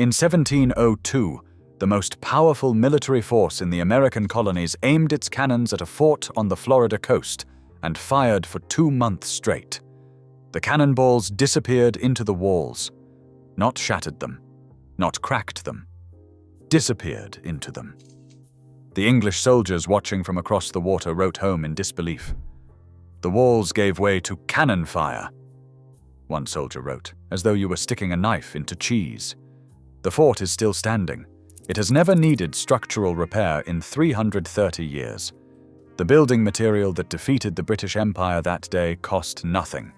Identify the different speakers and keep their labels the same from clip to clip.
Speaker 1: In 1702, the most powerful military force in the American colonies aimed its cannons at a fort on the Florida coast and fired for 2 months straight. The cannonballs disappeared into the walls, not shattered them, not cracked them, disappeared into them. The English soldiers watching from across the water wrote home in disbelief. "The walls gave way to cannon fire," one soldier wrote, "as though you were sticking a knife into cheese. The fort is still standing. It has never needed structural repair in 330 years. The building material that defeated the British Empire that day cost nothing.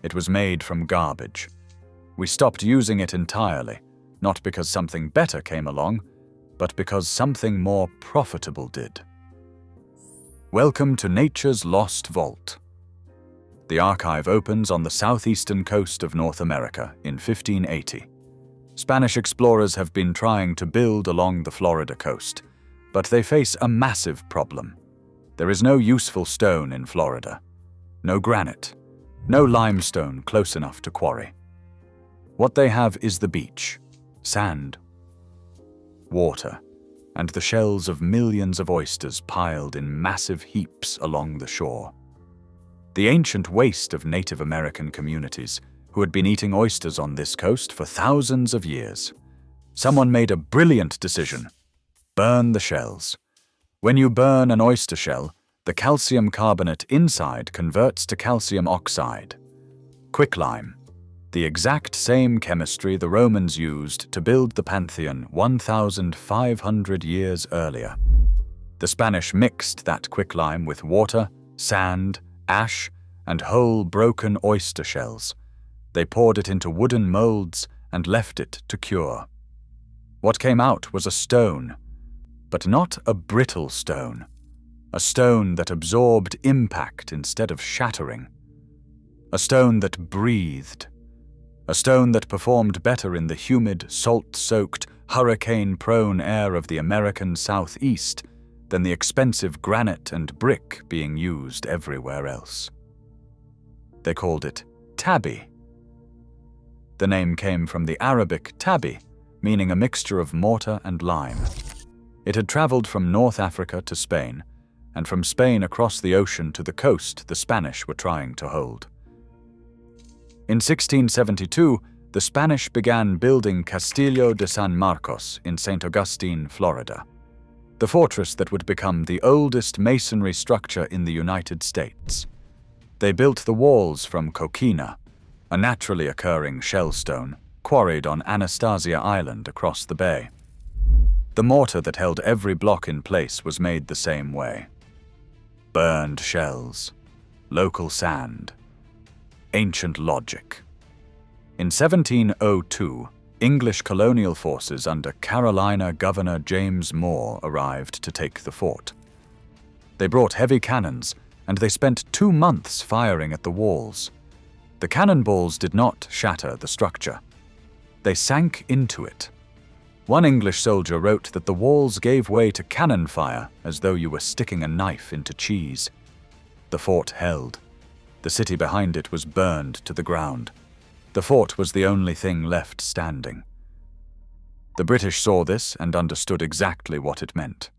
Speaker 1: It was made from garbage. We stopped using it entirely, not because something better came along, but because something more profitable did." Welcome to Nature's Lost Vault. The archive opens on the southeastern coast of North America in 1580. Spanish explorers have been trying to build along the Florida coast, but they face a massive problem. There is no useful stone in Florida, no granite, no limestone close enough to quarry. What they have is the beach, sand, water, and the shells of millions of oysters piled in massive heaps along the shore. The ancient waste of Native American communities who had been eating oysters on this coast for thousands of years. Someone made a brilliant decision: burn the shells. When you burn an oyster shell, the calcium carbonate inside converts to calcium oxide. Quicklime, the exact same chemistry the Romans used to build the Pantheon 1,500 years earlier. The Spanish mixed that quicklime with water, sand, ash, and whole broken oyster shells. They poured it into wooden molds and left it to cure. What came out was a stone, but not a brittle stone. A stone that absorbed impact instead of shattering. A stone that breathed. A stone that performed better in the humid, salt-soaked, hurricane-prone air of the American Southeast than the expensive granite and brick being used everywhere else. They called it tabby. The name came from the Arabic tabby, meaning a mixture of mortar and lime. It had traveled from North Africa to Spain, and from Spain across the ocean to the coast the Spanish were trying to hold. In 1672, the Spanish began building Castillo de San Marcos in St. Augustine, Florida, the fortress that would become the oldest masonry structure in the United States. They built the walls from coquina, a naturally occurring shellstone quarried on Anastasia Island across the bay. The mortar that held every block in place was made the same way. Burned shells, local sand, ancient logic. In 1702, English colonial forces under Carolina Governor James Moore arrived to take the fort. They brought heavy cannons, and they spent 2 months firing at the walls. The cannonballs did not shatter the structure. They sank into it. One English soldier wrote that the walls gave way to cannon fire as though you were sticking a knife into cheese. The fort held. The city behind it was burned to the ground. The fort was the only thing left standing. The British saw this and understood exactly what it meant.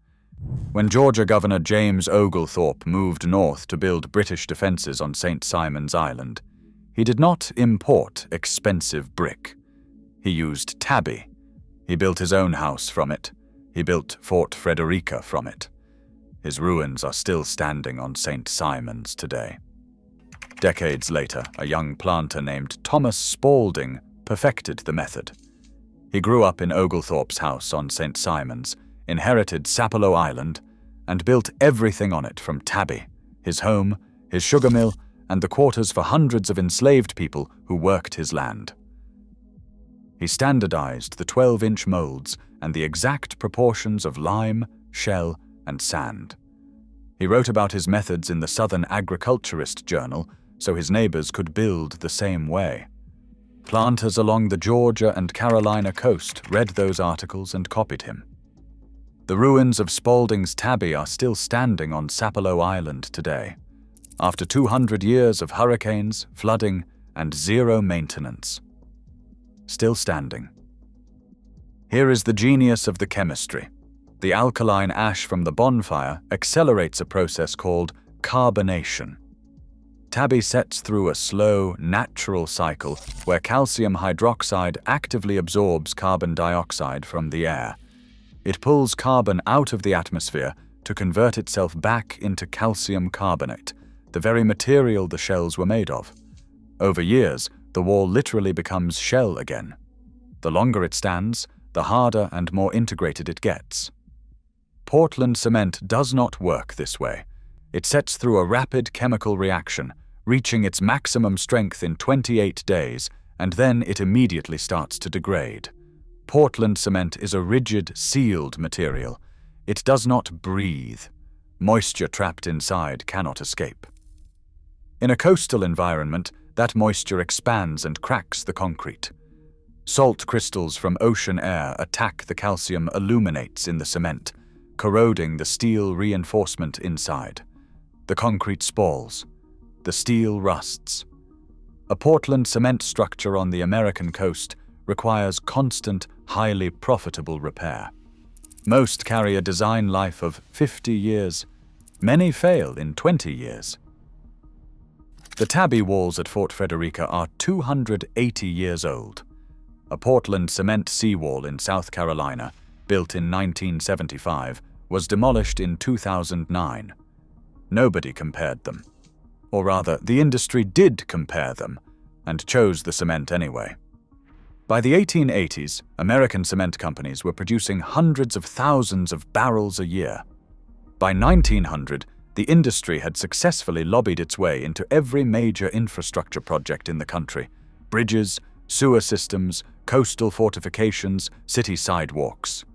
Speaker 1: When Georgia Governor James Oglethorpe moved north to build British defenses on St. Simon's Island, he did not import expensive brick. He used tabby. He built his own house from it. He built Fort Frederica from it. His ruins are still standing on St. Simon's today. Decades later, a young planter named Thomas Spaulding perfected the method. He grew up in Oglethorpe's house on St. Simon's, inherited Sapelo Island, and built everything on it from tabby, his home, his sugar mill, and the quarters for hundreds of enslaved people who worked his land. He standardized the 12-inch molds and the exact proportions of lime, shell, and sand. He wrote about his methods in the Southern Agriculturist Journal so his neighbors could build the same way. Planters along the Georgia and Carolina coast read those articles and copied him. The ruins of Spaulding's tabby are still standing on Sapelo Island today, after 200 years of hurricanes, flooding, and zero maintenance. Still standing. Here is the genius of the chemistry. The alkaline ash from the bonfire accelerates a process called carbonation. Tabby sets through a slow, natural cycle where calcium hydroxide actively absorbs carbon dioxide from the air. It pulls carbon out of the atmosphere to convert itself back into calcium carbonate, the very material the shells were made of. Over years, the wall literally becomes shell again. The longer it stands, the harder and more integrated it gets. Portland cement does not work this way. It sets through a rapid chemical reaction, reaching its maximum strength in 28 days, and then it immediately starts to degrade. Portland cement is a rigid, sealed material. It does not breathe. Moisture trapped inside cannot escape. In a coastal environment, that moisture expands and cracks the concrete. Salt crystals from ocean air attack the calcium aluminates in the cement, corroding the steel reinforcement inside. The concrete spalls. The steel rusts. A Portland cement structure on the American coast requires constant, highly profitable repair. Most carry a design life of 50 years. Many fail in 20 years. The Tabby walls at Fort Frederica are 280 years old. A Portland cement seawall in South Carolina, built in 1975, was demolished in 2009. Nobody compared them. Or rather, the industry did compare them, and chose the cement anyway. By the 1880s, American cement companies were producing hundreds of thousands of barrels a year. By 1900, the industry had successfully lobbied its way into every major infrastructure project in the country: bridges, sewer systems, coastal fortifications, city sidewalks.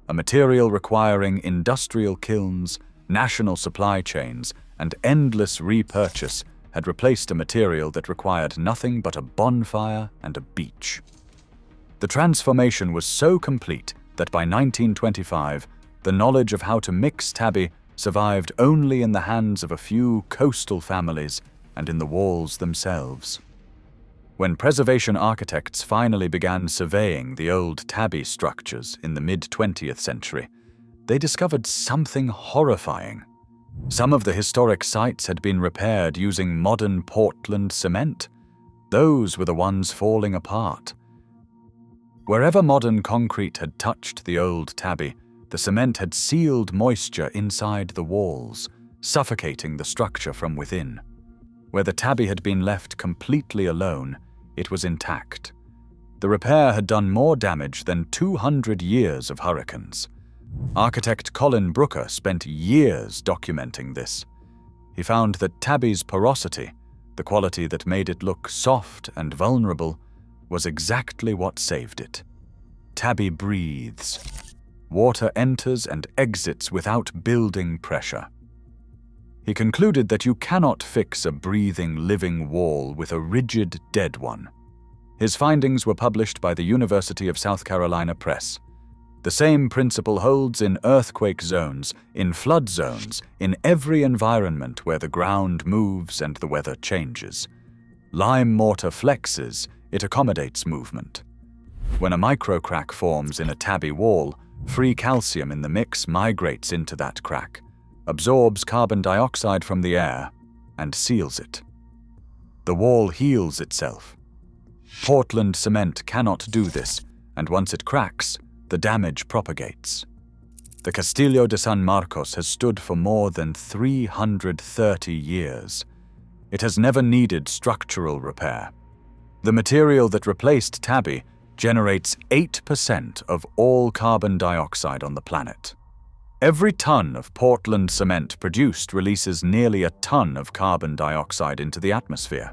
Speaker 1: A material requiring industrial kilns, national supply chains, and endless repurchase had replaced a material that required nothing but a bonfire and a beach. The transformation was so complete that by 1925, the knowledge of how to mix tabby survived only in the hands of a few coastal families and in the walls themselves. When preservation architects finally began surveying the old tabby structures in the mid-20th century, they discovered something horrifying. Some of the historic sites had been repaired using modern Portland cement. Those were the ones falling apart. Wherever modern concrete had touched the old tabby, the cement had sealed moisture inside the walls, suffocating the structure from within. Where the tabby had been left completely alone, it was intact. The repair had done more damage than 200 years of hurricanes. Architect Colin Brooker spent years documenting this. He found that tabby's porosity, the quality that made it look soft and vulnerable, was exactly what saved it. Tabby breathes. Water enters and exits without building pressure. He concluded that you cannot fix a breathing, living wall with a rigid, dead one. His findings were published by the University of South Carolina Press. The same principle holds in earthquake zones, in flood zones, in every environment where the ground moves and the weather changes. Lime mortar flexes, it accommodates movement. When a microcrack forms in a tabby wall, free calcium in the mix migrates into that crack, absorbs carbon dioxide from the air, and seals it. The wall heals itself. Portland cement cannot do this, and once it cracks, the damage propagates. The Castillo de San Marcos has stood for more than 330 years. It has never needed structural repair. The material that replaced tabby generates 8% of all carbon dioxide on the planet. Every ton of Portland cement produced releases nearly a ton of carbon dioxide into the atmosphere.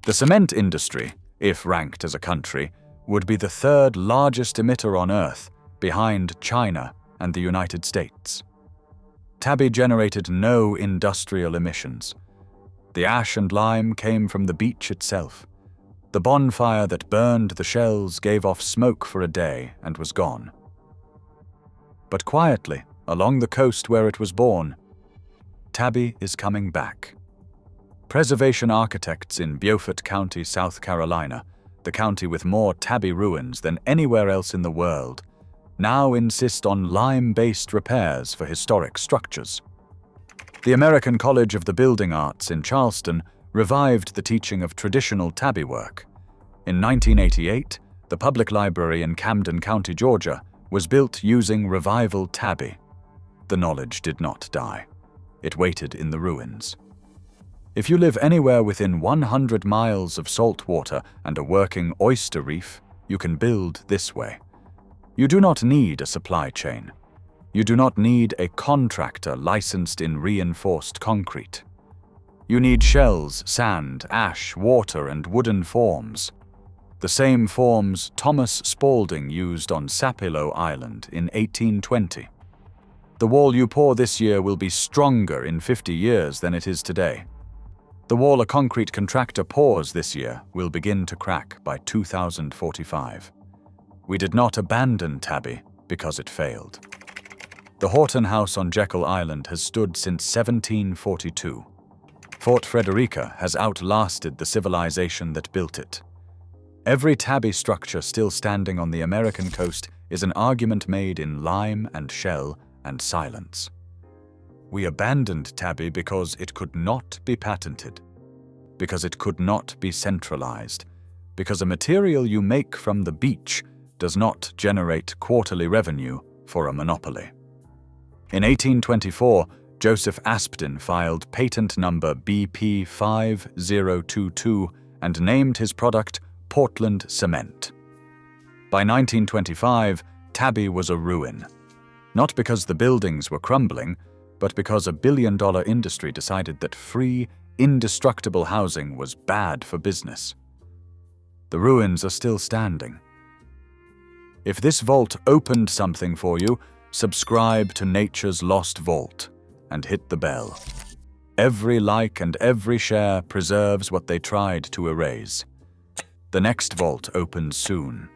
Speaker 1: The cement industry, if ranked as a country, would be the third largest emitter on Earth, behind China and the United States. Tabby generated no industrial emissions. The ash and lime came from the beach itself. The bonfire that burned the shells gave off smoke for a day and was gone. But quietly, along the coast where it was born, tabby is coming back. Preservation architects in Beaufort County, South Carolina, the county with more tabby ruins than anywhere else in the world, now insist on lime-based repairs for historic structures. The American College of the Building Arts in Charleston revived the teaching of traditional tabby work. In 1988, the public library in Camden County, Georgia, was built using revival tabby. The knowledge did not die. It waited in the ruins. If you live anywhere within 100 miles of salt water and a working oyster reef, you can build this way. You do not need a supply chain. You do not need a contractor licensed in reinforced concrete. You need shells, sand, ash, water, and wooden forms. The same forms Thomas Spalding used on Sapelo Island in 1820. The wall you pour this year will be stronger in 50 years than it is today. The wall a concrete contractor pours this year will begin to crack by 2045. We did not abandon tabby because it failed. The Horton House on Jekyll Island has stood since 1742. Fort Frederica has outlasted the civilization that built it. Every tabby structure still standing on the American coast is an argument made in lime and shell and silence. We abandoned tabby because it could not be patented, because it could not be centralized, because a material you make from the beach does not generate quarterly revenue for a monopoly. In 1824, Joseph Aspdin filed patent number BP 5022 and named his product Portland Cement. By 1925, tabby was a ruin, not because the buildings were crumbling, but because a billion-dollar industry decided that free, indestructible housing was bad for business. The ruins are still standing. If this vault opened something for you, subscribe to Nature's Lost Vault and hit the bell. Every like and every share preserves what they tried to erase. The next vault opens soon.